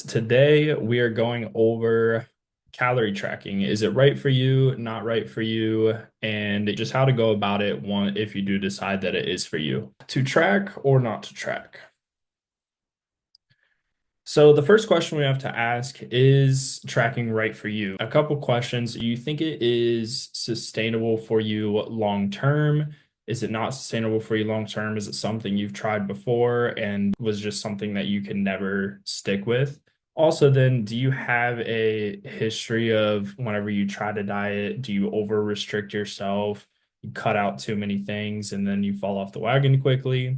Today we are going over calorie tracking. Is it right for you, not right for you, and just how to go about it one if you do decide that it is for you. To track or not to track. So the first question we have to ask is tracking right for you? A couple questions. Do you think it is sustainable for you long term? Is it not sustainable for you long term? Is it something you've tried before and was just something that you can never stick with? Also, then, do you have a history of whenever you try to diet, do you over restrict yourself? You cut out too many things and then you fall off the wagon quickly?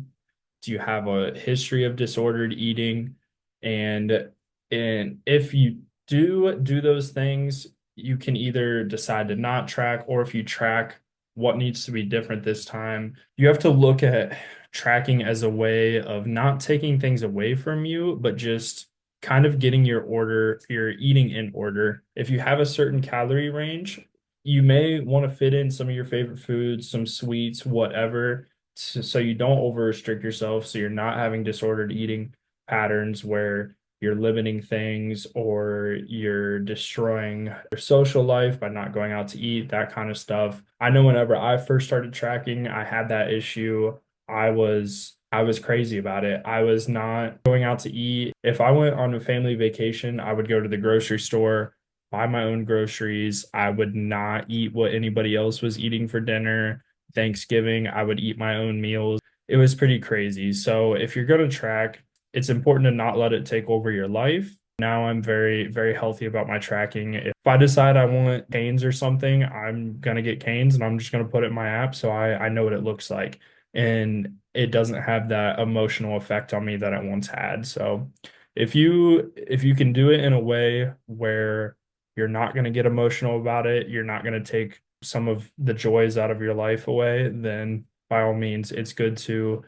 Do you have a history of disordered eating? And if you do those things, you can either decide to not track, or if you track, what needs to be different this time. You have to look at tracking as a way of not taking things away from you, but just kind of getting your eating in order. If you have a certain calorie range, you may want to fit in some of your favorite foods, some sweets, whatever, so you don't over restrict yourself, so you're not having disordered eating patterns where you're limiting things or you're destroying your social life by not going out to eat, that kind of stuff. I know whenever I first started tracking, I had that issue. I was crazy about it. I was not going out to eat. If I went on a family vacation, I would go to the grocery store, buy my own groceries. I would not eat what anybody else was eating for dinner. Thanksgiving, I would eat my own meals. It was pretty crazy. So if you're going to track, it's important to not let it take over your life. Now I'm very, very healthy about my tracking. If I decide I want canes or something, I'm gonna get canes and I'm just gonna put it in my app so I know what it looks like. And it doesn't have that emotional effect on me that it once had. So if you can do it in a way where you're not gonna get emotional about it, you're not gonna take some of the joys out of your life away, then by all means, it's good to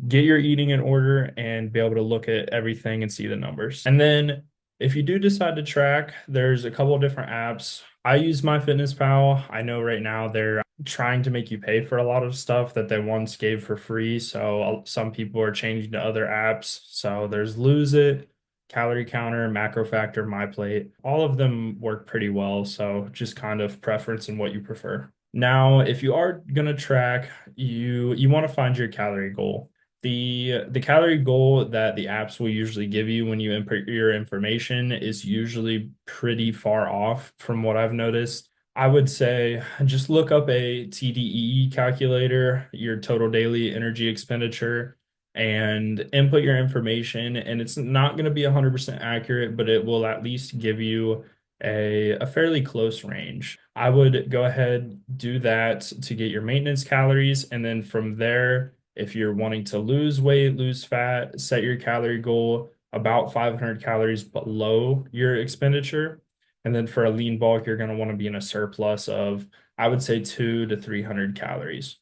get your eating in order and be able to look at everything and see the numbers. And then if you do decide to track, there's a couple of different apps. I use MyFitnessPal. I know right now they're trying to make you pay for a lot of stuff that they once gave for free. So some people are changing to other apps. So there's Lose It, Calorie Counter, Macro Factor, MyPlate. All of them work pretty well. So just kind of preference and what you prefer. Now, if you are gonna track, you want to find your calorie goal. The calorie goal that the apps will usually give you when you input your information is usually pretty far off from what I've noticed. I would say just look up a TDEE calculator, your total daily energy expenditure, and input your information. And it's not going to be 100% accurate, but it will at least give you a fairly close range. I would go ahead, do that to get your maintenance calories, and then from there, if you're wanting to lose weight, lose fat, set your calorie goal about 500 calories below your expenditure. And then for a lean bulk, you're going to want to be in a surplus of, I would say, 2 to 300 calories.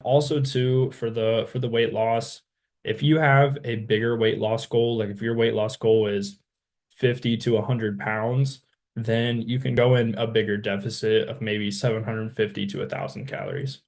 Also, too, for the weight loss, if you have a bigger weight loss goal, like if your weight loss goal is 50 to 100 pounds, then you can go in a bigger deficit of maybe 750 to 1,000 calories.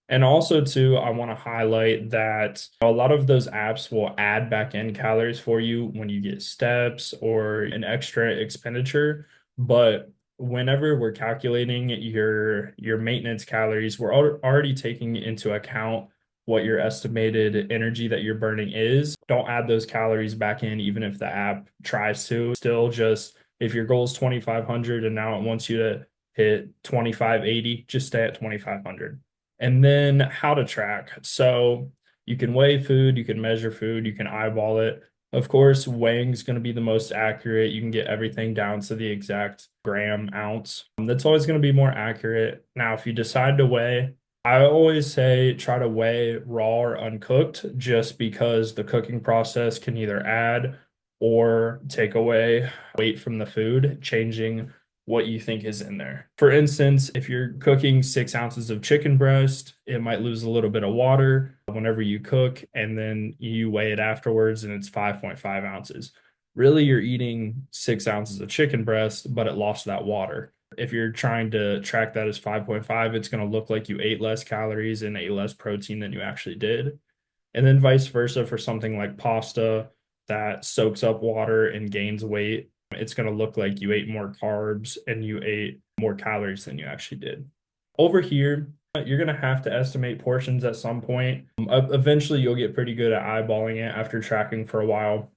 And also, too, I want to highlight that a lot of those apps will add back in calories for you when you get steps or an extra expenditure. But whenever we're calculating your maintenance calories, we're already taking into account what your estimated energy that you're burning is. Don't add those calories back in, even if the app tries to. Still, just if your goal is 2,500 and now it wants you to hit 2,580, just stay at 2,500. And then how to track. So you can weigh food, you can measure food, you can eyeball it. Of course, weighing is going to be the most accurate. You can get everything down to the exact gram ounce. That's always going to be more accurate. Now, if you decide to weigh, I always say try to weigh raw or uncooked, just because the cooking process can either add or take away weight from the food, changing what you think is in there. For instance, if you're cooking 6 ounces of chicken breast, it might lose a little bit of water whenever you cook, and then you weigh it afterwards and it's 5.5 ounces. Really, you're eating 6 ounces of chicken breast, but it lost that water. If you're trying to track that as 5.5, it's going to look like you ate less calories and ate less protein than you actually did. And then vice versa for something like pasta that soaks up water and gains weight, it's going to look like you ate more carbs and you ate more calories than you actually did. Over here, you're going to have to estimate portions at some point. Eventually, you'll get pretty good at eyeballing it after tracking for a while.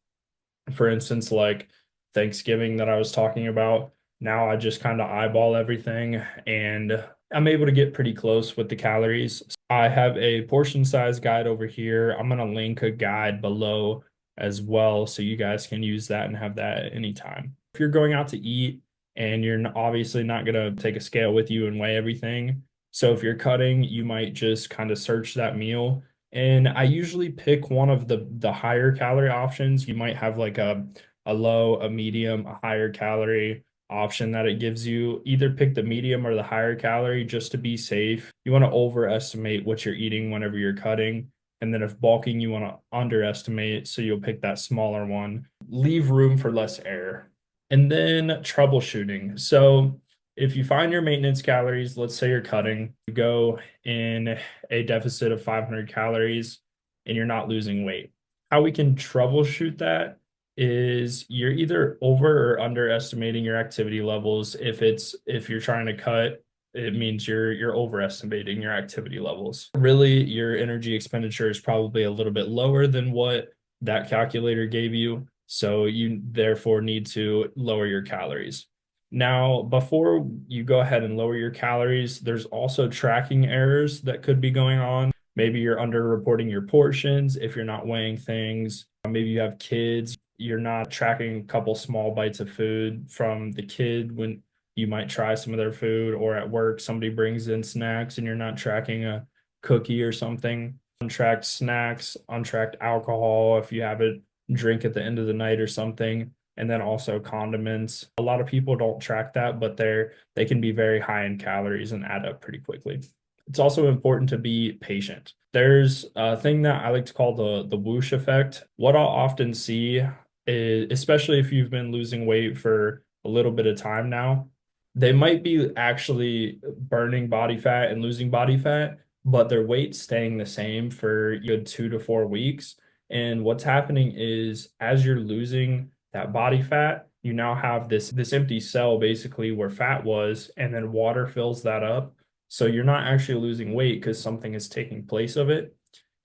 For instance, like Thanksgiving that I was talking about, now I just kind of eyeball everything and I'm able to get pretty close with the calories. I have a portion size guide over here. I'm going to link a guide below as well so you guys can use that and have that at any time. If you're going out to eat and you're obviously not going to take a scale with you and weigh everything, so if you're cutting, you might just kind of search that meal. And I usually pick one of the higher calorie options. You might have like a low, a medium, a higher calorie option that it gives you. Either pick the medium or the higher calorie just to be safe. You want to overestimate what you're eating whenever you're cutting. And then if bulking, you want to underestimate, so you'll pick that smaller one. Leave room for less error. And then troubleshooting. So if you find your maintenance calories, let's say you're cutting, you go in a deficit of 500 calories and you're not losing weight. How we can troubleshoot that is you're either over or underestimating your activity levels. If you're trying to cut, it means you're overestimating your activity levels. Really, your energy expenditure is probably a little bit lower than what that calculator gave you. So you therefore need to lower your calories. Now, before you go ahead and lower your calories, there's also tracking errors that could be going on. Maybe you're underreporting your portions if you're not weighing things. Maybe you have kids, you're not tracking a couple small bites of food from the kid when you might try some of their food, or at work, somebody brings in snacks and you're not tracking a cookie or something. Untracked snacks, untracked alcohol, if you have a drink at the end of the night or something, and then also condiments. A lot of people don't track that, but they can be very high in calories and add up pretty quickly. It's also important to be patient. There's a thing that I like to call the whoosh effect. What I'll often see is, especially if you've been losing weight for a little bit of time now, they might be actually burning body fat and losing body fat, but their weight's staying the same for a good 2 to 4 weeks. And what's happening is as you're losing that body fat, you now have this empty cell basically where fat was, and then water fills that up. So you're not actually losing weight because something is taking place of it.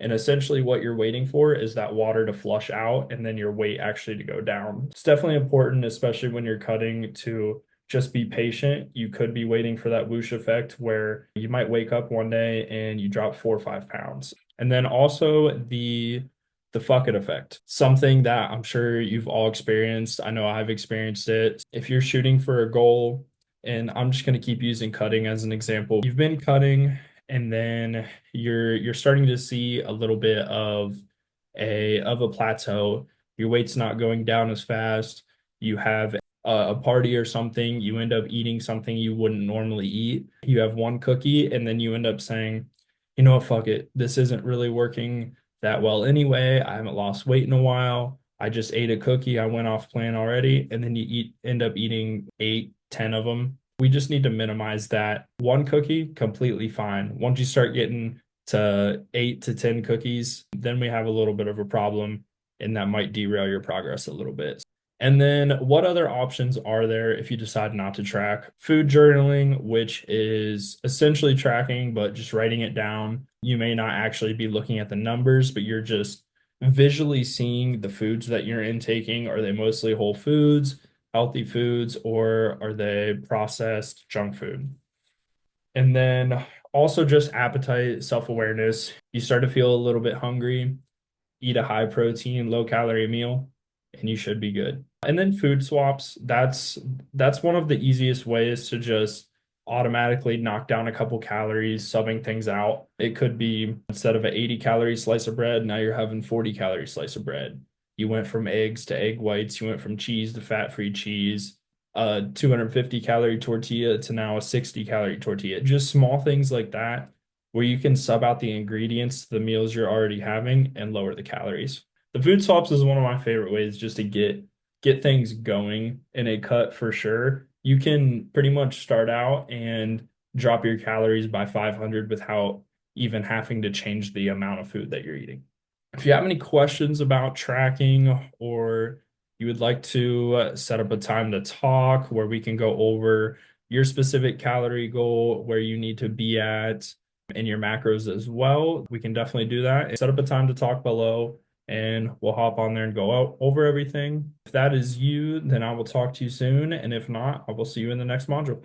And essentially what you're waiting for is that water to flush out and then your weight actually to go down. It's definitely important, especially when you're cutting, to just be patient. You could be waiting for that whoosh effect where you might wake up one day and you drop 4 or 5 pounds. And then also the fuck it effect, something that I'm sure you've all experienced. I know I've experienced it. If you're shooting for a goal, and I'm just going to keep using cutting as an example, you've been cutting and then you're starting to see a little bit of a plateau. Your weight's not going down as fast. You have a party or something, you end up eating something you wouldn't normally eat. You have one cookie and then you end up saying, you know what, fuck it, this isn't really working that well anyway. I haven't lost weight in a while. I just ate a cookie. I went off plan already. And then you end up eating 8, 10 of them. We just need to minimize that. One cookie, completely fine. Once you start getting to 8 to 10 cookies, then we have a little bit of a problem, and that might derail your progress a little bit. And then what other options are there if you decide not to track? Food journaling, which is essentially tracking, but just writing it down. You may not actually be looking at the numbers, but you're just visually seeing the foods that you're intaking. Are they mostly whole foods, healthy foods, or are they processed junk food? And then also just appetite, self-awareness. You start to feel a little bit hungry, eat a high protein, low calorie meal, and you should be good. And then food swaps, that's one of the easiest ways to just automatically knock down a couple calories, subbing things out. It could be, instead of an 80 calorie slice of bread, now you're having 40 calorie slice of bread. You went from eggs to egg whites, you went from cheese to fat-free cheese, a 250 calorie tortilla to now a 60 calorie tortilla. Just small things like that where you can sub out the ingredients to the meals you're already having and lower the calories. The food swaps is one of my favorite ways just to get things going in a cut for sure. You can pretty much start out and drop your calories by 500 without even having to change the amount of food that you're eating. If you have any questions about tracking or you would like to set up a time to talk where we can go over your specific calorie goal, where you need to be at in your macros as well, we can definitely do that. Set up a time to talk below and we'll hop on there and go out over everything. If that is you, then I will talk to you soon. And if not, I will see you in the next module.